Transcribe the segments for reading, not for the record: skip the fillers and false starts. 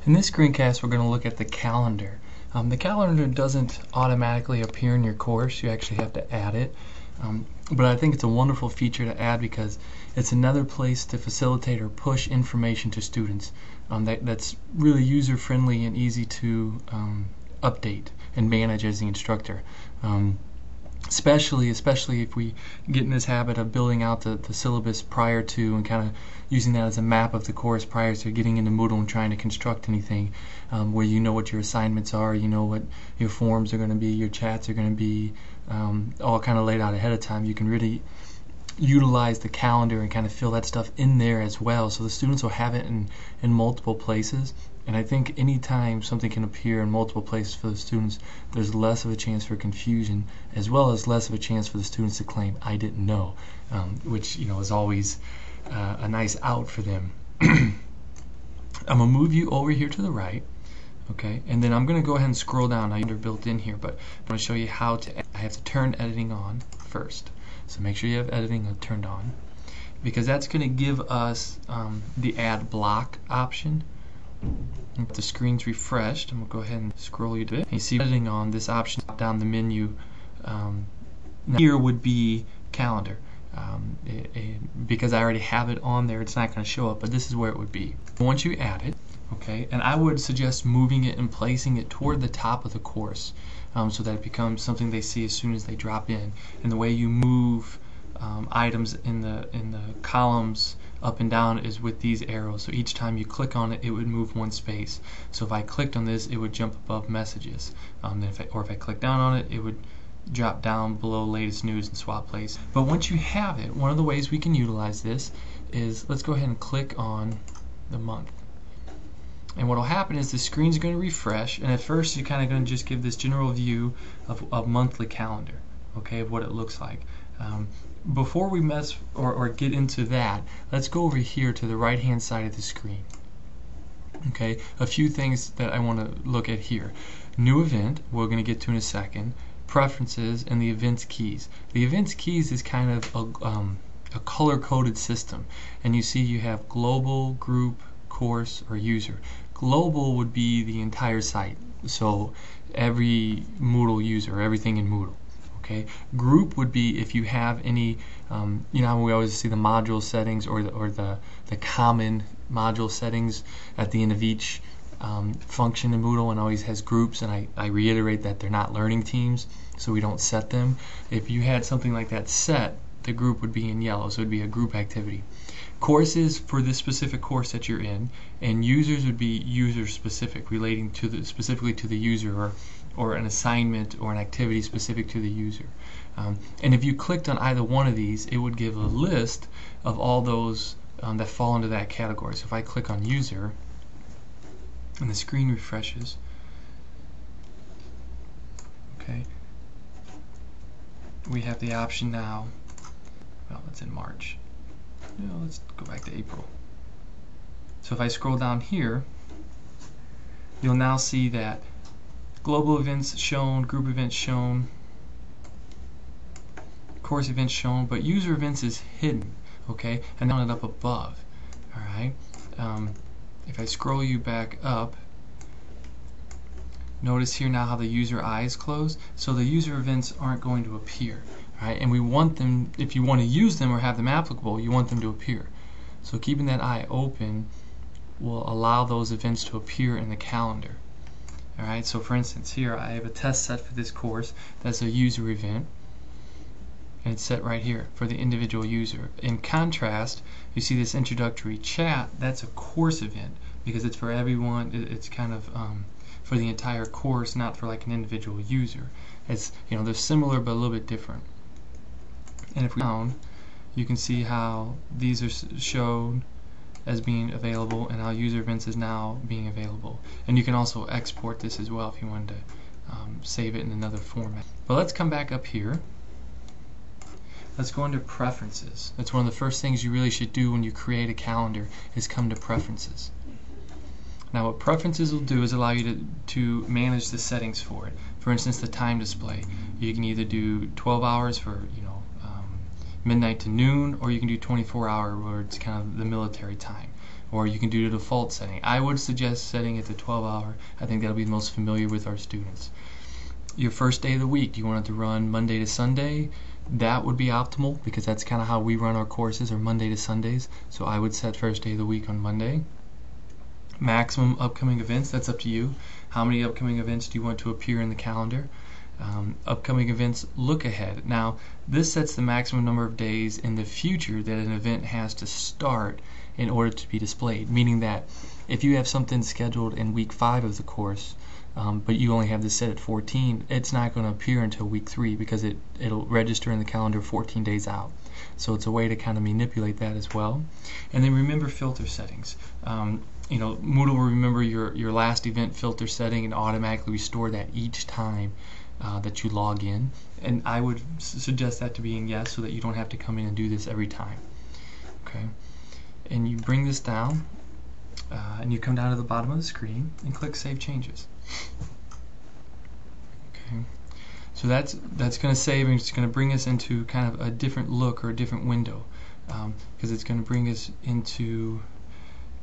In this screencast, we're going to look at the calendar. The calendar doesn't automatically appear in your course. You actually have to add it. But I think it's a wonderful feature to add because it's another place to facilitate or push information to students that's really user-friendly and easy to update and manage as the instructor. Especially if we get in this habit of building out the syllabus prior to and kind of using that as a map of the course prior to getting into Moodle and trying to construct anything, where you know what your assignments are, you know what your forms are going to be, your chats are going to be, all kind of laid out ahead of time. You can really utilize the calendar and kind of fill that stuff in there as well, so the students will have it in multiple places. And I think anytime something can appear in multiple places for the students, there's less of a chance for confusion, as well as less of a chance for the students to claim, I didn't know, which is always a nice out for them. I'm going to move you over here to the right, okay, and then I'm going to go ahead and scroll down. Now they're built in here, but I'm going to show you how to. I have to turn editing on first, so make sure you have editing turned on, because that's going to give us the add block option. If the screen's refreshed, I'm going to go ahead and scroll you to it. You see editing on this option down the menu. Here would be calendar. Because I already have it on there, it's not going to show up, but this is where it would be. Once you add it, okay, and I would suggest moving it and placing it toward the top of the course, so that it becomes something they see as soon as they drop in. And the way you move items in the columns up and down is with these arrows. So each time you click on it, it would move one space. So if I clicked on this, it would jump above messages. If I click down on it, it would drop down below latest news and swap place. But once you have it, one of the ways we can utilize this is, let's go ahead and click on the month. And what will happen is the screen's going to refresh, and at first you're kind of going to just give this general view of monthly calendar, okay, of what it looks like. Before we mess or get into that, let's go over here to the right hand side of the screen. Okay, a few things that I want to look at here. New event, we're going to get to in a second. Preferences, and the events keys. The events keys is kind of a color-coded system, and you see you have global, group, course, or user. Global would be the entire site, so every Moodle user, everything in Moodle. Okay. Group would be if you have any, you know how we always see the module settings or the common module settings at the end of each function in Moodle, and always has groups, and I reiterate that they're not learning teams, so we don't set them. If you had something like that set, the group would be in yellow, so it would be a group activity. Courses for this specific course that you're in, and users would be user specific, relating to specifically to the user, or an assignment or an activity specific to the user. And if you clicked on either one of these, it would give a list of all those that fall into that category. So if I click on user, and the screen refreshes, okay, we have the option now. Well, it's in March. Let's go back to April. So if I scroll down here, you'll now see that global events shown, group events shown, course events shown, but user events is hidden, okay, and now it up above. All right. If I scroll you back up, notice here now how the user eye is closed, so the user events aren't going to appear. Right? And we want them, if you want to use them or have them applicable, you want them to appear. So keeping that eye open will allow those events to appear in the calendar. Alright, so for instance here I have a test set for this course that's a user event, and it's set right here for the individual user. In contrast, you see this introductory chat, that's a course event because it's for everyone. It's kind of for the entire course, not for like an individual user. It's, they're similar but a little bit different. And if we down, you can see how these are shown as being available and how user events is now being available. And you can also export this as well if you wanted to save it in another format. But let's come back up here. Let's go into preferences. That's one of the first things you really should do when you create a calendar, is come to preferences. Now what preferences will do is allow you to manage the settings for it. For instance, the time display. You can either do 12 hours for midnight to noon, or you can do 24-hour, where it's kind of the military time. or you can do the default setting. I would suggest setting it to 12-hour. I think that'll be the most familiar with our students. Your first day of the week, you want it to run Monday to Sunday. That would be optimal because that's kind of how we run our courses, or Monday to Sundays. So I would set first day of the week on Monday. Maximum upcoming events, that's up to you. How many upcoming events do you want to appear in the calendar? Upcoming events, look ahead. Now, this sets the maximum number of days in the future that an event has to start in order to be displayed, meaning that if you have something scheduled in week 5 of the course, but you only have this set at 14, it's not going to appear until week 3 because it'll register in the calendar 14 days out. So it's a way to kind of manipulate that as well. And then remember filter settings. Moodle will remember your last event filter setting and automatically restore that each time that you log in. And I would suggest that to being yes, so that you don't have to come in and do this every time. Okay. And you bring this down, and you come down to the bottom of the screen and click Save Changes. Okay. So that's going to save, and it's going to bring us into kind of a different look or a different window, because it's going to bring us into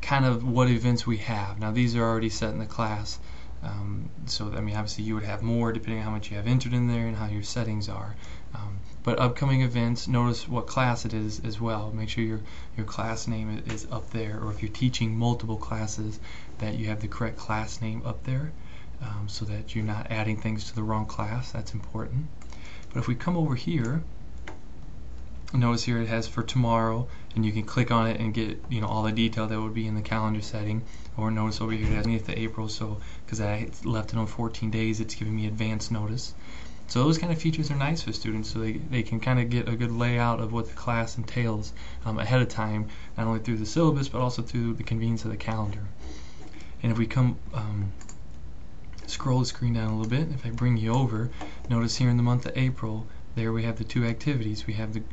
kind of what events we have. Now these are already set in the class, so I mean obviously you would have more depending on how much you have entered in there and how your settings are. But upcoming events, notice what class it is as well. Make sure your class name is up there, or if you're teaching multiple classes, that you have the correct class name up there, so that you're not adding things to the wrong class. That's important. But if we come over here, notice here it has for tomorrow, and you can click on it and get all the detail that would be in the calendar setting. Or notice over here it has 20th of April, so because I left it on 14 days, it's giving me advance notice. So those kind of features are nice for students, so they can kind of get a good layout of what the class entails ahead of time, not only through the syllabus but also through the convenience of the calendar. And if we come scroll the screen down a little bit, if I bring you over, notice here in the month of April, there we have the two activities. We have the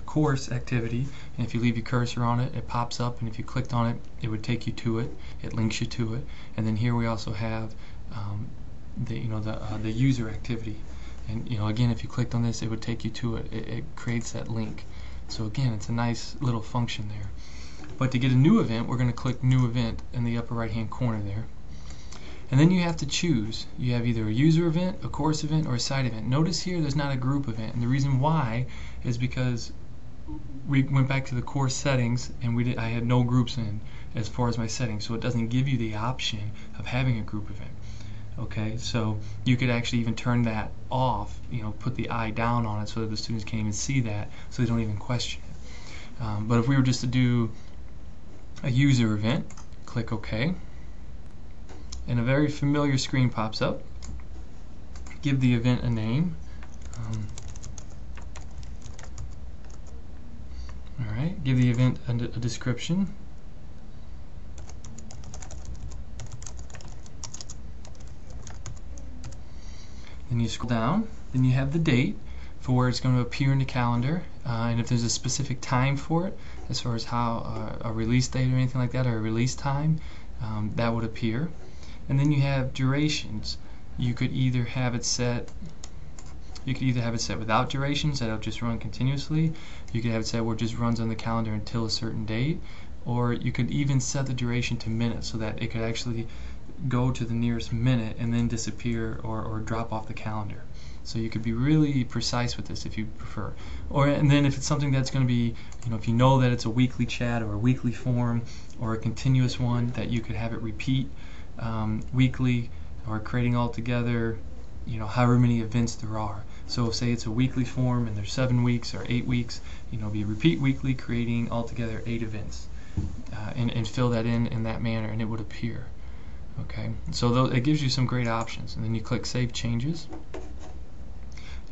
course activity, and if you leave your cursor on it, it pops up, and if you clicked on it, it would take you to it. It links you to it. And then here we also have the user activity. And again, if you clicked on this, it would take you to it. It creates that link. So again, it's a nice little function there. But to get a new event, we're going to click New Event in the upper right-hand corner there. And then you have to choose. You have either a user event, a course event, or a site event. Notice here there's not a group event, and the reason why is because we went back to the course settings, and I had no groups in as far as my settings, so it doesn't give you the option of having a group event. Okay, so you could actually even turn that off, put the eye down on it so that the students can't even see that, so they don't even question it. But if we were just to do a user event, click OK, and a very familiar screen pops up. Give the event a name. Alright, give the event a description. Then you scroll down, then you have the date for where it's going to appear in the calendar, and if there's a specific time for it, as far as how a release date or anything like that, or a release time, that would appear. And then you have durations. You could either have it set without durations, that'll just run continuously. You could have it set where it just runs on the calendar until a certain date, or you could even set the duration to minutes so that it could actually go to the nearest minute and then disappear or drop off the calendar. So you could be really precise with this if you prefer. And then if it's something that's going to be, if you know that it's a weekly chat or a weekly form or a continuous one, that you could have it repeat weekly, or creating altogether, however many events there are. So say it's a weekly form and there's 7 weeks or 8 weeks, be repeat weekly, creating altogether 8 events, and fill that in that manner, and it would appear. Okay, so it gives you some great options, and then you click Save Changes,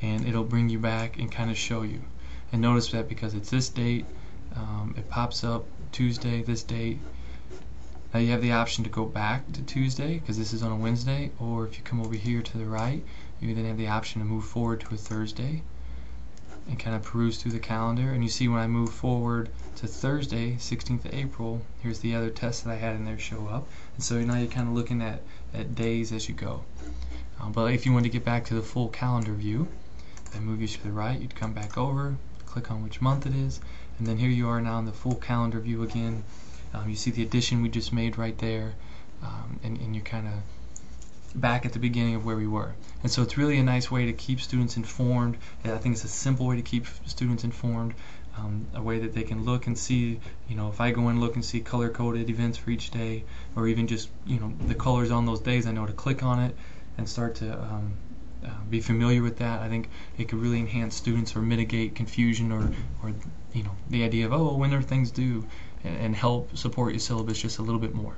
and it'll bring you back and kind of show you. And notice that because it's this date, it pops up Tuesday, this date. Now you have the option to go back to Tuesday because this is on a Wednesday, or if you come over here to the right, you then have the option to move forward to a Thursday and kind of peruse through the calendar. And you see when I move forward to Thursday, 16th of April, here's the other tests that I had in there show up. And so now you're kind of looking at days as you go. But if you want to get back to the full calendar view, then move you to the right, you'd come back over, click on which month it is, and then here you are now in the full calendar view again. You see the addition we just made right there, and you're kind of back at the beginning of where we were. And so it's really a nice way to keep students informed. And I think it's a simple way to keep students informed, a way that they can look and see, if I go and look and see color-coded events for each day, or even just, the colors on those days, I know to click on it and start to be familiar with that. I think it could really enhance students or mitigate confusion or the idea of, oh, when are things due, and help support your syllabus just a little bit more.